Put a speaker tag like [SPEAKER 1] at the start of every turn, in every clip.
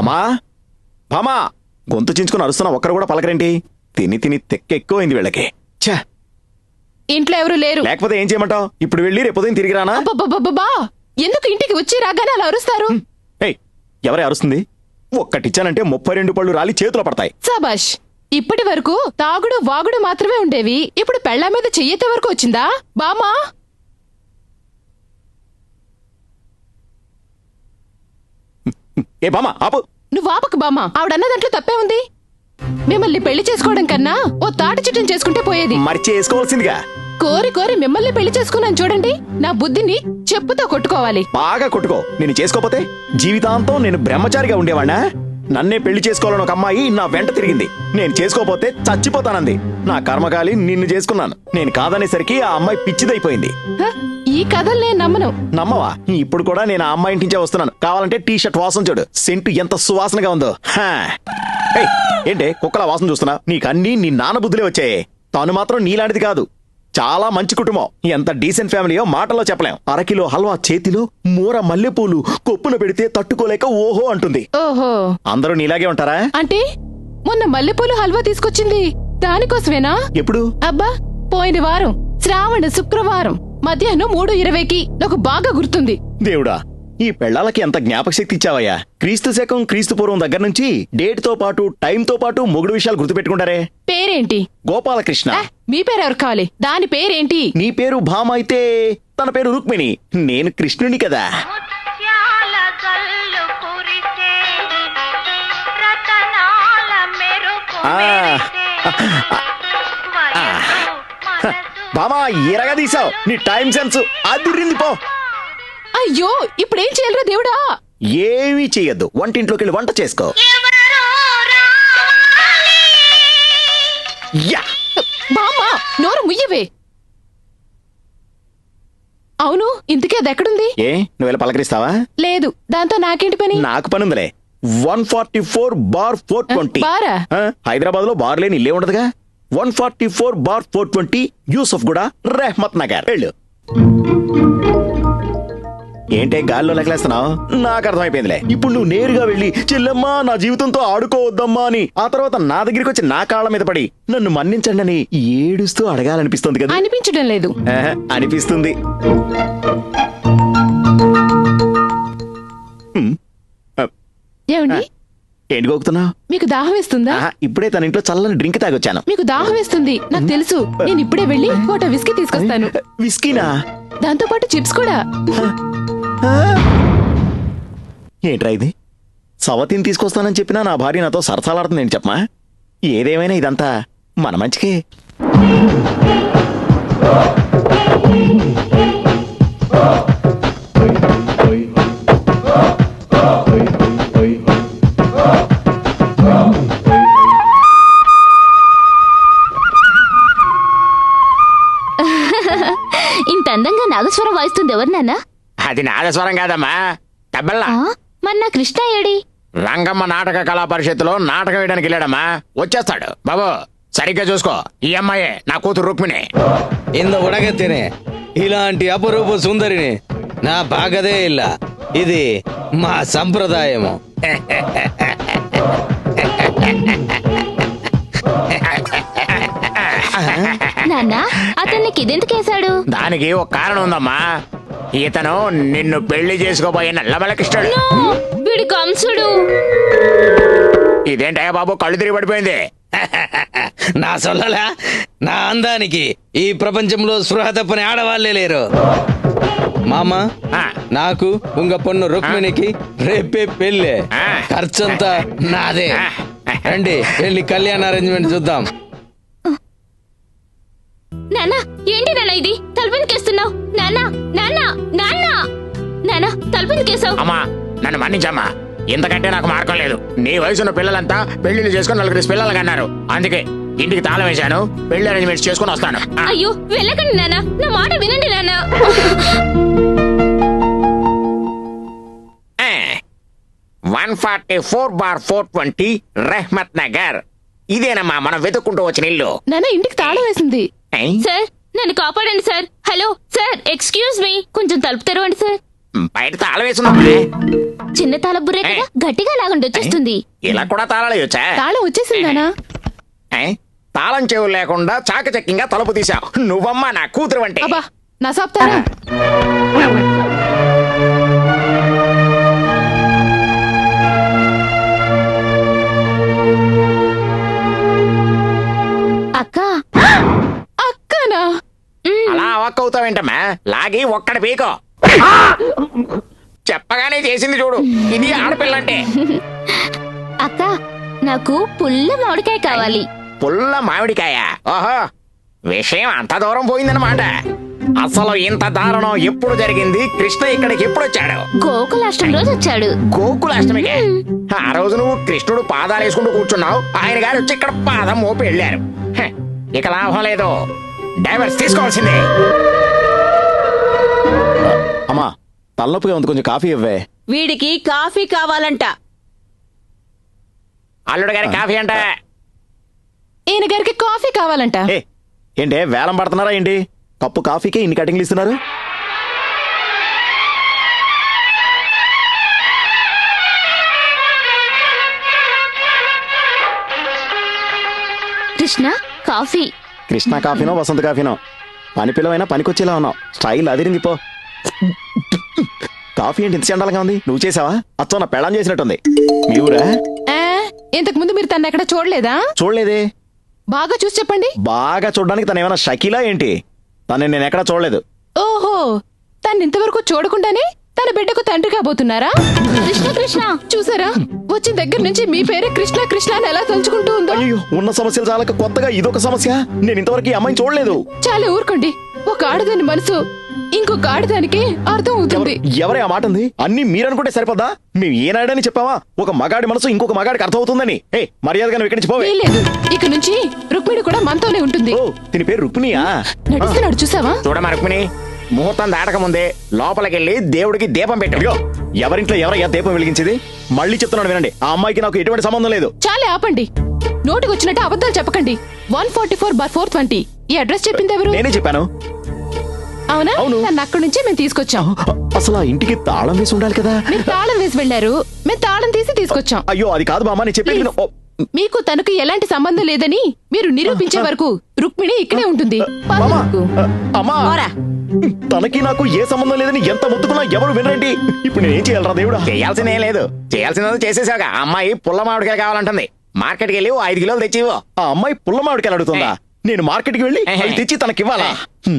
[SPEAKER 1] భామా భామా గొంతు చించుకుని అరుస్తున్నా ఒక్కరు కూడా పలకరేంటి? తిని తిని తెక్కెక్కువైంది వీళ్ళకి. ఛా,
[SPEAKER 2] ఇంట్లో ఎవరు లేరు.
[SPEAKER 1] లేకపోతే ఏం చేయమంటావు? ఇప్పుడు వెళ్ళి రేపు ఉదయం తిరిగి రానా?
[SPEAKER 2] అబ్బబ్బబ్బబ్బా! ఎందుకు ఇంటికి వచ్చి రాగానే అలా అరుస్తారు?
[SPEAKER 1] ఏయ్, ఎవరే అరుస్తుంది? ఒక్కటిచ్చానంటే 32 పళ్ళు రాలి చేతిలో పడతాయి.
[SPEAKER 2] సబాష్! ఇప్పటి వరకు తాగుడు వాగుడు మాత్రమే ఉండేవి, ఇప్పుడు పెళ్ళా మీద చెయ్యెత్తే వరకు వచ్చిందా బామా?
[SPEAKER 1] ఏ బామా ఆపు!
[SPEAKER 2] నువ్వు ఆపకు బామా, ఆవిడన్న దాంట్లో తప్పే ఉంది. మిమ్మల్ని పెళ్లి చేసుకోవడం కన్నా ఓ తాటి చిట్టం చేసుకుంటే పోయేది.
[SPEAKER 1] మరి చేసుకోవాల్సిందిగా.
[SPEAKER 2] కోరి కోరి మిమ్మల్ని పెళ్లి చేసుకున్నాను చూడండి, నా బుద్ధిని చెప్పుతో కొట్టుకోవాలి.
[SPEAKER 1] బాగా కొట్టుకో. నేను చేసుకోపోతే జీవితాంతం నేను బ్రహ్మచారిగా ఉండేవాణ్ణా? నన్నే పెళ్లి చేసుకోవాలని ఒక అమ్మాయి నా వెంట తిరిగింది. నేను చేసుకోపోతే చచ్చిపోతానంది. నా కర్మకాలి నిన్ను చేసుకున్నాను. నేను కాదనేసరికి ఆ అమ్మాయి పిచ్చిదైపోయింది.
[SPEAKER 2] ఈ కథలు నేను నమ్మను.
[SPEAKER 1] నమ్మవా? ఇప్పుడు కూడా నేను ఆ అమ్మాయి ఇంటించే వస్తున్నాను. కావాలంటే టీ షర్ట్ వాసన చూడు, సెంటు ఎంత సువాసనగా ఉందో. ఏంటే కుక్కల వాసన చూస్తున్నా? నీకన్నీ నీ నాన్న బుద్ధులే వచ్చాయి. తాను మాత్రం నీలాంటిది కాదు. చాలా మంచి కుటుంబం. ఎంత డీసెంట్ ఫ్యామిలీయో మాటల్లో చెప్పలేం. అరకిలో హల్వా చేతిలో, మూర మల్లెపూలు కొప్పున పెడితే తట్టుకోలేక ఓహో అంటుంది.
[SPEAKER 2] ఓహో,
[SPEAKER 1] అందరూ నీలాగే ఉంటారా?
[SPEAKER 2] అంటే మొన్న మల్లెపూలు హల్వా తీసుకొచ్చింది దానికోసమేనా?
[SPEAKER 1] ఎప్పుడు?
[SPEAKER 2] అబ్బా, పోయిన వారం శ్రావణ శుక్రవారం మధ్యాహ్నం 3:20కి. నాకు బాగా గుర్తుంది.
[SPEAKER 1] దేవుడా, ఈ పెళ్ళాలకి ఎంత జ్ఞాపక శక్తి ఇచ్చావయ్యా. క్రీస్తు శకం క్రీస్తు పూర్వం దగ్గర నుంచి డేట్ తో పాటు టైం తో పాటు మొగుడు విషయాలు గుర్తుపెట్టుకుంటారే.
[SPEAKER 2] పేరేంటి?
[SPEAKER 1] గోపాలకృష్ణ.
[SPEAKER 2] మీ పేరెవరు కావాలి? దాని పేరేంటి?
[SPEAKER 1] నీ పేరు భామ అయితే తన పేరు రుక్మిణి. నేను కృష్ణుని కదా. భామా, ఎరగా తీసావు. నీ టైం సెన్స్ అదిరింది పో.
[SPEAKER 2] అయ్యో, ఇప్పుడేం చేయాలరా దేవుడా?
[SPEAKER 1] ఏమీ చెయ్యొద్దు. వంటింట్లోకి వెళ్ళి వంట చేసుకో.
[SPEAKER 2] బామ్మా, నోరు ముయ్యవే. అవును, ఇంతకీ అది ఎక్కడుంది?
[SPEAKER 1] ఏ, నువ్వు వెళ్ళి పలకరిస్తావా?
[SPEAKER 2] లేదు, దాంతో నాకేంటి పని?
[SPEAKER 1] నాకు పనుందిలే. 144/420.
[SPEAKER 2] బారా?
[SPEAKER 1] హైదరాబాద్ లో బార్ లేని ఇల్లే ఉండదుగా. 144/420 యూసఫ్ గూడ, రెహ్మత్ నగర్. వెళ్ళు. ఏంటే గాల్లో లెక్కలేస్తున్నావు? నాకు అర్థమైపోయిందిలే. ఇప్పుడు నువ్వు నేరుగా వెళ్ళి చెల్లెమ్మా నా జీవితంతో ఆడుకోవద్దమ్మా అని, ఆ తర్వాత నా దగ్గరికి వచ్చి నా కాళ్ళ మీద పడి నన్ను మన్నించండి అని ఏడుస్తూ అడగాలనిపిస్తుంది కదా?
[SPEAKER 2] అనిపించడం లేదు.
[SPEAKER 1] అనిపిస్తుంది.
[SPEAKER 2] ఏమండి,
[SPEAKER 1] ఏంటి గోకుతున్నావు?
[SPEAKER 2] మీకు దాహం వేస్తుందా?
[SPEAKER 1] ఇప్పుడే తన ఇంట్లో చల్లని డ్రింక్ తాగొచ్చాను.
[SPEAKER 2] మీకు దాహం వేస్తుంది నాకు తెలుసు. నేను ఇప్పుడే వెళ్ళి కోట విస్కీ తీసుకొస్తాను.
[SPEAKER 1] విస్కీనా?
[SPEAKER 2] దాంతో పాటు చిప్స్ కూడా.
[SPEAKER 1] ఏంట్రా ఇది? సవతిని తీసుకొస్తానని చెప్పినా నా భార్య నాతో సరసాలాడుతుంది ఏంటి చెప్పమా? ఏదేమైనా ఇదంతా మన మంచికే.
[SPEAKER 3] ఇంత అందంగా నాగస్వరం వాయిస్తుంది ఎవరు నాన్న?
[SPEAKER 4] అది నాగస్వరం కాదమ్మా, తబలా.
[SPEAKER 3] మన నా కృష్ణ ఏడి?
[SPEAKER 4] రంగమ్మ నాటక కళా పరిషత్తులో నాటకం వేయడానికి వెళ్ళాడమ్మా. వచ్చేస్తాడు బాబు, సరిగ్గా చూసుకో. ఈ అమ్మాయే నా కూతురు రుక్మిణి.
[SPEAKER 5] ఇంద ఉడగెత్తేనే ఇలాంటి అపరూప సుందరిని నా బాగదే ఇల్ల. ఇది మా సంప్రదాయము.
[SPEAKER 3] నాన్న, అతనికి ఇదెందుకేశాడు?
[SPEAKER 4] దానికి ఒక కారణం ఉందమ్మా. ఇతను నిన్ను పెళ్లి చేసుకోబోయే నల్లమలకిష్టాడు.
[SPEAKER 3] వీడి కంసుడు.
[SPEAKER 4] ఇదేంటయ్యా బాబు, కళ్ళు తిరిగి పడిపోయింది.
[SPEAKER 5] నా సొల్లలా, నా అందానికి ఈ ప్రపంచంలో స్పృహ తప్పని ఆడవాళ్లే లేరు. మామ, నాకు ఉంగ పొన్ను రుక్మిణికి రేపే పెళ్ళే. ఖర్చంతా నాదే. రండి వెళ్ళి కళ్యాణ అరేంజ్మెంట్ చూద్దాం.
[SPEAKER 3] నాన్న, ఏంటి నాన్న ఇది? తలుపునికేస్తున్నావు? నాన్న, నాన్న, నాన్న, నాన్న, తలుపునికేసావు.
[SPEAKER 4] అమ్మా, నన్ను మన్నించమ్మా. ఇంతకంటే నాకు మార్గం లేదు. నీ వయసున్న పిల్లలంతా పెళ్లిళ్ళు చేసుకుని 4 పిల్లలు కన్నారు. అందుకే ఇంటికి తాళం వేశాను. పెళ్లి అరేంజ్మెంట్స్ చేసుకుని వస్తాను.
[SPEAKER 3] అయ్యో, వెళ్ళకండి నాన్న, నా మాట వినండి నాన్న.
[SPEAKER 4] 144/420 రెహ్మత్ నగర్. ఇదేనమ్మా మనం వెతుక్కుంటూ వచ్చిన ఇల్లు.
[SPEAKER 2] నాన్న, ఇంటికి తాళం వేసింది.
[SPEAKER 3] సార్, నన్ను కాపాడండి sir. Hello sir, excuse me, కొంచెం తలుపు తెరవండి సార్.
[SPEAKER 4] బయట తాళం వేసుందమ్మా.
[SPEAKER 3] చిన్న తాళ బుర్రే కదా గట్టిగా లాగండి వచ్చేస్తుంది.
[SPEAKER 4] ఇలా కూడా తాళాలు వేయొచ్చా?
[SPEAKER 2] తాళం వచ్చేసిందానా?
[SPEAKER 4] ఏ? తాళం చెవులు లేకుండా చాకచక్యంగా తలుపు తీసావు. నువ్వమ్మా నా కూతురు అంటే.
[SPEAKER 2] అబ్బా నా సాప్తారా?
[SPEAKER 3] అక్క
[SPEAKER 2] అక్కనా?
[SPEAKER 4] అలా అవాక్కవుతావేంటమ్మా? లాగి ఒక్కడ పీకో. చెప్పగానే చేసింది చూడు. ఇది ఆడపిల్లంటే.
[SPEAKER 3] అక్క నాకు పుల్ల మామిడికాయ కావాలి.
[SPEAKER 4] పుల్ల మామిడికాయ. ఓహో, విషయం అంత దూరం పోయిందన్నమాట. అసలు ఇంత దారుణం ఎప్పుడు జరిగింది? కృష్ణ ఇక్కడికి ఎప్పుడు వచ్చాడు?
[SPEAKER 3] గోకులాష్టం రోజు వచ్చాడు.
[SPEAKER 4] గోకులాష్టమికే. ఆ రోజు నువ్వు కృష్ణుడు పాదాలు వేసుకుంటూ కూర్చున్నావు. ఆయన గారు వచ్చి ఇక్కడ పాదం మోపి వెళ్ళారు. హ, ఇక లాభం లేదు. డైవర్స్ తీసుకోవాల్సిందే.
[SPEAKER 1] అమ్మా తలనొప్పిగా ఉంది, కొంచెం కాఫీ ఇవ్వే.
[SPEAKER 6] వీడికి కాఫీ కావాలంట.
[SPEAKER 4] అల్లుడు గారి కాఫీ అంట.
[SPEAKER 2] ఈయన గారికి కాఫీ కావాలంట.
[SPEAKER 1] ఏ ఏంటే వేలం పడుతున్నారా ఏంటి? కప్పు కాఫీకే ఇన్ని కటింగ్లు ఇస్తున్నారు.
[SPEAKER 3] కృష్ణ కాఫీ.
[SPEAKER 1] కృష్ణ కాఫీనో వసంత కాఫీనో పని పిల్లవైనా పనికొచ్చేలా ఉన్నావు. స్టైల్ అదిరింది పో. కాఫీ ఏంటి ఇంత చండాలంగా ఉంది? నువ్వు చేసావా? అచ్చో నా పెళ్ళం చేసినట్టుంది. మీ ఊరా?
[SPEAKER 2] ఆ, ఇంతకు ముందు మీరు తన ఎక్కడ చూడలేదా?
[SPEAKER 1] చూడలేదే.
[SPEAKER 2] బాగా చూసి చెప్పండి.
[SPEAKER 1] బాగా చూడడానికి తను ఏమైనా షకీలా ఏంటి? తను నేను ఎక్కడా చూడలేదు.
[SPEAKER 2] ఓహో, తను ఇంతవరకు చూడకుండానే తన బిడ్డకు తండ్రి కాబోతున్నారా?
[SPEAKER 3] కృష్ణ కృష్ణ
[SPEAKER 2] చూసారా, వచ్చిన దగ్గర నుంచి మీ పేరే కృష్ణ కృష్ణ అని ఎలా తలుచుకుంటూ ఉందో.
[SPEAKER 1] అయ్యో, ఉన్న సమస్యలు చాలక కొత్తగా ఇదొక సమస్య. నేను ఇంతవరకు ఈ అమ్మాయిని చూడలేదు.
[SPEAKER 2] చాలా ఊరుకోండి. ఒక ఆడదాని మనసు ఇంకొక ఆడదానికి అర్థం అవుతుంది.
[SPEAKER 1] ఎవరే ఆ మాట ఉంది? అన్ని మీరనుకుంటే సరిపోదా? మేము ఏనాడని చెప్పావా ఒక మగాడి మనసు ఇంకొక మగాడికి అర్థం అవుతుందని? ఏ మర్యాదగా నువ్వు ఇక్కడి నుంచి పోవే.
[SPEAKER 2] లేదు, ఇక నుంచి రుక్మిణి కూడా మనతోనే ఉంటుంది.
[SPEAKER 1] ఓ, దీని పేరు రుక్మిణియా?
[SPEAKER 2] నడుస్తున్నాడు చూసావా?
[SPEAKER 4] చూడమా రుక్మిణి, ముహూర్తం దాటక ముందే లోపలికెళ్ళి దేవుడికి దీపం పెట్టు.
[SPEAKER 1] అయ్యో, ఎవరింట్లో ఎవరయ్యా దీపం వెలిగించేది? మళ్ళీ చెప్తున్నాడు వినండి, ఆ అమ్మాయికి నాకు ఎటువంటి సంబంధం లేదు.
[SPEAKER 2] చాలే ఆపండి. నోటికి వచ్చినట్టు అబద్ధాలు చెప్పకండి. 144/420 ఈ అడ్రస్ చెప్పింది ఎవరు?
[SPEAKER 1] నేనే చెప్పాను.
[SPEAKER 2] అవునా?
[SPEAKER 1] అవును.
[SPEAKER 2] నన్ను అక్కడి నుంచే మేము తీసుకొచ్చాం.
[SPEAKER 1] అసలు ఆ ఇంటికి తాళం వేసి ఉండాలి కదా.
[SPEAKER 2] మీరు తాళం వేసి వెళ్లారు, మేము తాళం తీసి తీసుకొచ్చాం.
[SPEAKER 1] అయ్యో అది కాదు బామ్మ, నేను చెప్పేది విను. ఓ,
[SPEAKER 2] మీకు తనకు ఎలాంటి సంబంధం లేదని మీరు నిరూపించే వరకు రుక్మిణి ఇక్కడే ఉంటుంది. పద
[SPEAKER 1] మామ,
[SPEAKER 2] రుక్కు.
[SPEAKER 1] అమ్మా,
[SPEAKER 6] పోరా.
[SPEAKER 1] తనకి నాకు ఏ సంబంధం లేదని ఎంత ముద్దుకున్నా ఎవరు వినరండి. ఇప్పుడు నేనేం చేయాలరా దేవుడా?
[SPEAKER 4] చేయాల్సిందేం లేదు. చేయాల్సింది చేసేసాక అమ్మాయి పుల్ల మామిడికాయ కావాలంటుంది. మార్కెట్కి వెళ్ళి 5 కిలోలు తెచ్చివో.
[SPEAKER 1] ఆ అమ్మాయి పుల్ల మామిడికాయలు అడుగుతుందా? నేను మార్కెట్కి వెళ్ళి అవి తెచ్చి తనకి ఇవ్వాలా?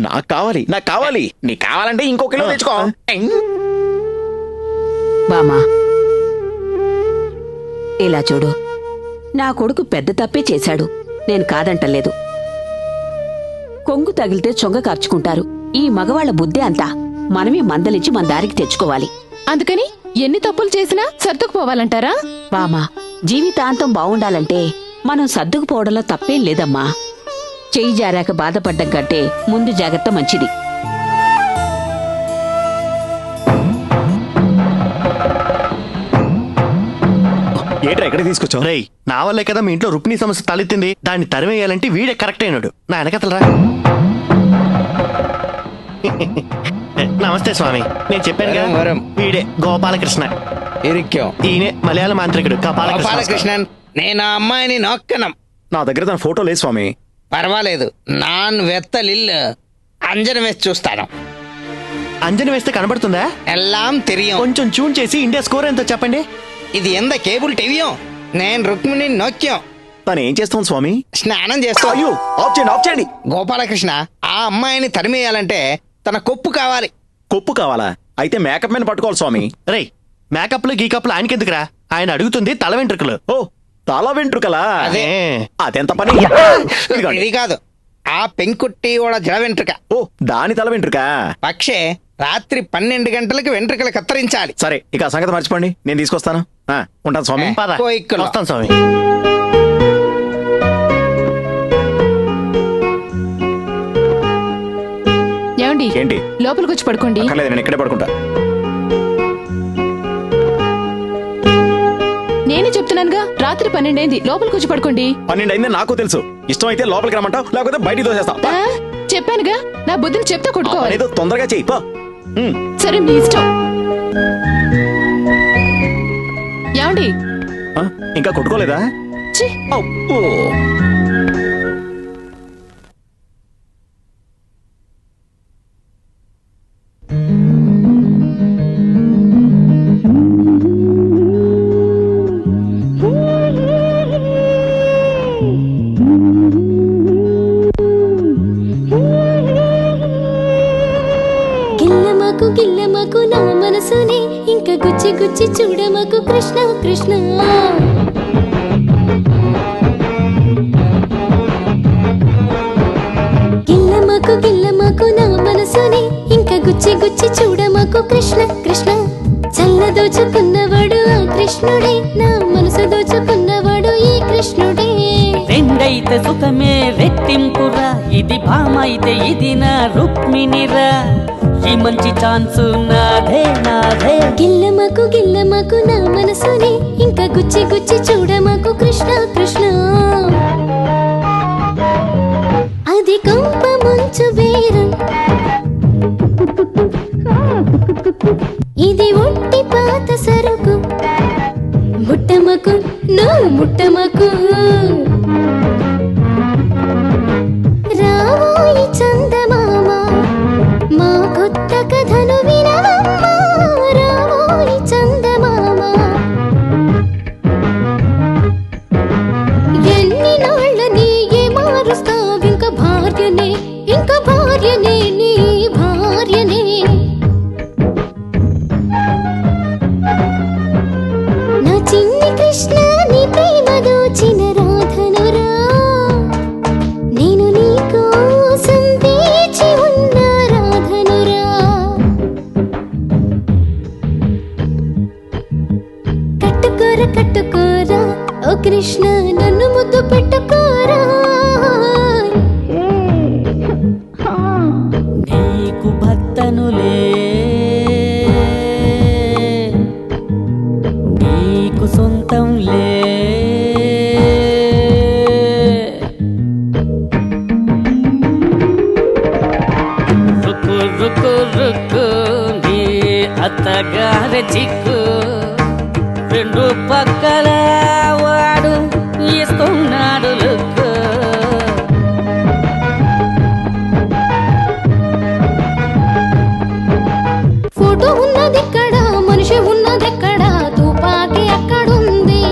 [SPEAKER 1] నాకు కావాలి, నాకు కావాలి.
[SPEAKER 4] నీకు కావాలంటే ఇంకో కిలో తెచ్చుకో.
[SPEAKER 6] బామా, ఇలా చూడు, నా కొడుకు పెద్ద తప్పే చేశాడు. నేను కాదంటలేదు. కొంగు తగిలితే చొంగ కార్చుకుంటారు. ఈ మగవాళ్ల బుద్ధి అంతా. మనమే మందలించి మన దారికి తెచ్చుకోవాలి.
[SPEAKER 2] అందుకని ఎన్ని తప్పులు చేసినా సర్దుకుపోవాలంటారా?
[SPEAKER 6] బామా, జీవితాంతం బావుండాలంటే మనం సర్దుకుపోవడంలో తప్పేం లేదమ్మా. చెయ్యి జారాక బాధపడ్డం కంటే ముందు జాగ్రత్త మంచిది.
[SPEAKER 1] ఏంట్రా ఎక్కడికి తీసుకొచ్చావు?
[SPEAKER 7] రేయ్, నా వల్లే కదా మీ ఇంట్లో రుక్మిణి సమస్య తలెత్తింది. దాన్ని తరిమేయాలంటే వీడే కరెక్ట్ అయినాడు. నా వెనకతలరా. నమస్తే స్వామి. నేను చెప్పాను
[SPEAKER 5] వరం, వరం.
[SPEAKER 7] వీడే గోపాలకృష్ణ.
[SPEAKER 5] ఇరిక్యం.
[SPEAKER 7] ఈయనే మలయాళ మాంత్రికుడు గోపాలకృష్ణ.
[SPEAKER 5] గోపాలకృష్ణన్, నేను ఆ అమ్మాయిని నొక్కనం.
[SPEAKER 1] నా దగ్గర తన ఫోటో లేదు స్వామి.
[SPEAKER 5] పర్వాలేదు, నాన్ వెత్తలిల్లు అంజన వేసి చూస్తాను.
[SPEAKER 7] అంజని వేస్తే కనబడుతుందా?
[SPEAKER 5] ఎల్లాం తెలియం.
[SPEAKER 7] కొంచెం ట్యూన్ చేసి ఇండియా స్కోర్ ఎంతో చెప్పండి.
[SPEAKER 5] ఇది ఎంత కేబుల్ టీవీయో. నేను రుక్మిణి నొక్కాం.
[SPEAKER 1] తను ఏం చేస్తాను స్వామి?
[SPEAKER 5] స్నానం చేస్తా.
[SPEAKER 1] అయ్యో, ఆఫ్ చేయండి, ఆఫ్ చేయండి.
[SPEAKER 5] గోపాలకృష్ణ, ఆ అమ్మాయిని తరిమేయాలంటే తన కొప్పు కావాలి.
[SPEAKER 1] కొప్పు కావాలా? అయితే మేకప్ మ్యాన్ పట్టుకోవాలి స్వామి.
[SPEAKER 7] రేయ్, మేకప్లు గీకప్లు ఆయనకెందుకురా? ఆయన అడుగుతుంది తల వెంట్రుకలు.
[SPEAKER 1] ఓ, తల వెంట్రుకలా?
[SPEAKER 5] అదే.
[SPEAKER 1] అదెంత పని? ఇదిగోండి.
[SPEAKER 5] ఇది కాదు, ఆ పెంకుట్టి కూడా జడ వెంట్రుక.
[SPEAKER 1] ఓ, దాని తల వెంట్రుక.
[SPEAKER 5] పక్షే రాత్రి 12 గంటలకు వెంట్రుకలు కత్తిరించాలి.
[SPEAKER 1] సరే, ఇక ఆ సంగతి మర్చిపోండి, నేను తీసుకొస్తాను. ఉంటాను స్వామి.
[SPEAKER 7] పద,
[SPEAKER 5] కోయిక్కలు.
[SPEAKER 7] వస్తాను స్వామి.
[SPEAKER 2] ఏమండి,
[SPEAKER 1] ఏంటి?
[SPEAKER 2] లోపలికి వచ్చి పడుకోండి.
[SPEAKER 1] అక్కర్లేదు, నేను ఇక్కడే పడుకుంటా.
[SPEAKER 2] నేనే చెప్తున్నానుగా, రాత్రి 12 అయింది. లోపలికి వచ్చి పడుకోండి.
[SPEAKER 1] 12 అయింది నాకు తెలుసు. ఇష్టం అయితే లోపలికి రమ్మంటావు, లేకపోతే బయటికి దోసేస్తా.
[SPEAKER 2] ఆ, చెప్పానుగా, నా బుద్ధిని చెప్తే కొట్టుకోవాలి.
[SPEAKER 1] ఏదో తొందరగా చెయ్యి పో.
[SPEAKER 2] సరే, మీ ఇష్టం. ఏమండి
[SPEAKER 1] ఆ, ఇంకా కొట్టుకోలేదా?
[SPEAKER 2] ఛీ,
[SPEAKER 1] అబ్బో.
[SPEAKER 3] గిల్లమకు నా మనసుని ఇంకా గుచ్చి గుచ్చి చూడమకు కృష్ణ కృష్ణ గిల్లమకు నా మనసుని ఇంకా గుచ్చి గుచ్చి చూడమకు కృష్ణ కృష్ణ చల్ల దోచుకున్నవాడు ఆ కృష్ణుడే నా మనసు దోచుకున్నవాడు ఈ కృష్ణుడే
[SPEAKER 8] రెండైతే సుఖమే రెట్టింపురా ఇది భామైతే ఇది నా రుక్మిణిరా ఈ మంచి ఛాన్స్ నాదే నాదే
[SPEAKER 3] గిల్లమకు నా మనసుని ఇంకా గుచ్చి గుచ్చి చూడమకు కృష్ణ కృష్ణ అది కంప మంచు బేరం ఇది ఒట్టి పాత సరుకు ముట్టమకు నువ్వు ముట్టమకు రావోయి చందమామ మా కొత్త కథను వినవమ్మా రావోయి చందమామ ఎన్ని నాళ్ళని ఏ మారుస్తావింక భార్యనే నీ భార్యనే నా చిన్ని కృష్ణ నీ ప్రేమ దోచిన రాధనురా నేను నీ కోసం వేచి ఉన్న రాధనురా కట్టుకోరా ఓ కృష్ణ నన్ను ముద్దు పెట్టుకోరా
[SPEAKER 8] నీకు భర్తనులే నీకు సొంతంలే రుకు రుకు రుకు నీ అత్తగారి చిక్కు రెండు పక్కల వాడు ఇస్తున్నాడు లుక్కు
[SPEAKER 3] ఫోటో ఉన్నదెక్కడ మనిషి ఉన్నదెక్కడ తుపాకి అక్కడుంది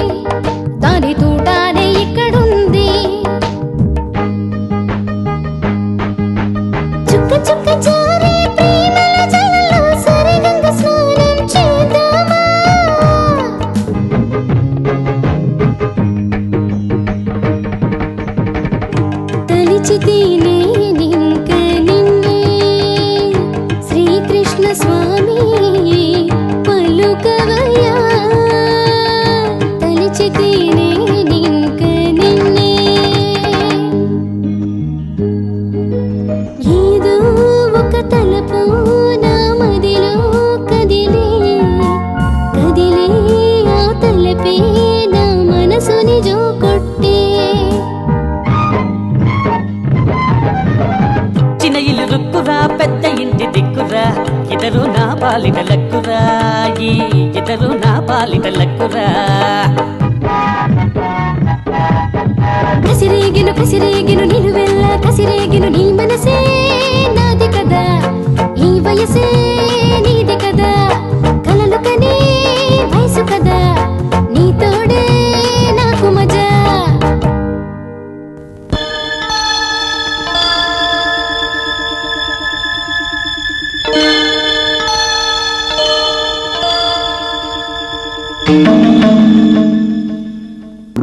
[SPEAKER 3] దాని తూటానే ఇక్కడుంది చుక్క చుక్క జారే ప్రేమల జలలో సరిగంగ స్నానం చేద్దామా తలిచితే నేనింక నిన్నే శ్రీకృష్ణ స్వామి పలుకవయ్యా తలిచితే నేనింక నిన్నే ఏదో ఒక తలపు నా మదిలో కదిలే ఆ తలపే నా మనసుని జో కొట్టే
[SPEAKER 8] చిన్న ఇల్లు రుక్కురా పెద్ద ఇంటి దిక్కురా ఇద్దరు నా పాలిట లక్కురా ఈ ఇద్దరు నా పాలిట లక్కురా
[SPEAKER 3] కసిరేగిను నిలువెల్ల కసిరేగిను నీ మనసే నాది కదా ఈ వయసే నీది కదా కలలు కనే వయసు కదా నీ తోడే నాకు మజా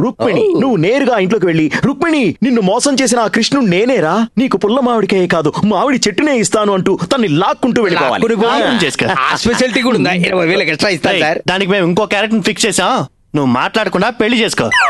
[SPEAKER 1] రుక్మిణి నువ్వు నేరుగా ఇంట్లోకి వెళ్ళి రుక్మిణి నిన్ను మోసం చేసిన ఆ కృష్ణుడు నేనేరా నీకు పుల్ల మామిడికాయ కాదు మామిడి చెట్టునే ఇస్తాను అంటూ తన్ని లాక్కుంటూ వెళ్ళిపోవాలి.
[SPEAKER 7] చేసుకో.
[SPEAKER 5] ఆ స్పెషాలిటీ కూడా ఉందా 20,000 ఎక్స్ట్రా ఇస్తాను సార్
[SPEAKER 7] దానికి మేము ఇంకో క్యారెక్టర్ ఫిక్స్ చేసాం నువ్వు మాట్లాడకుండా పెళ్లి చేసుకో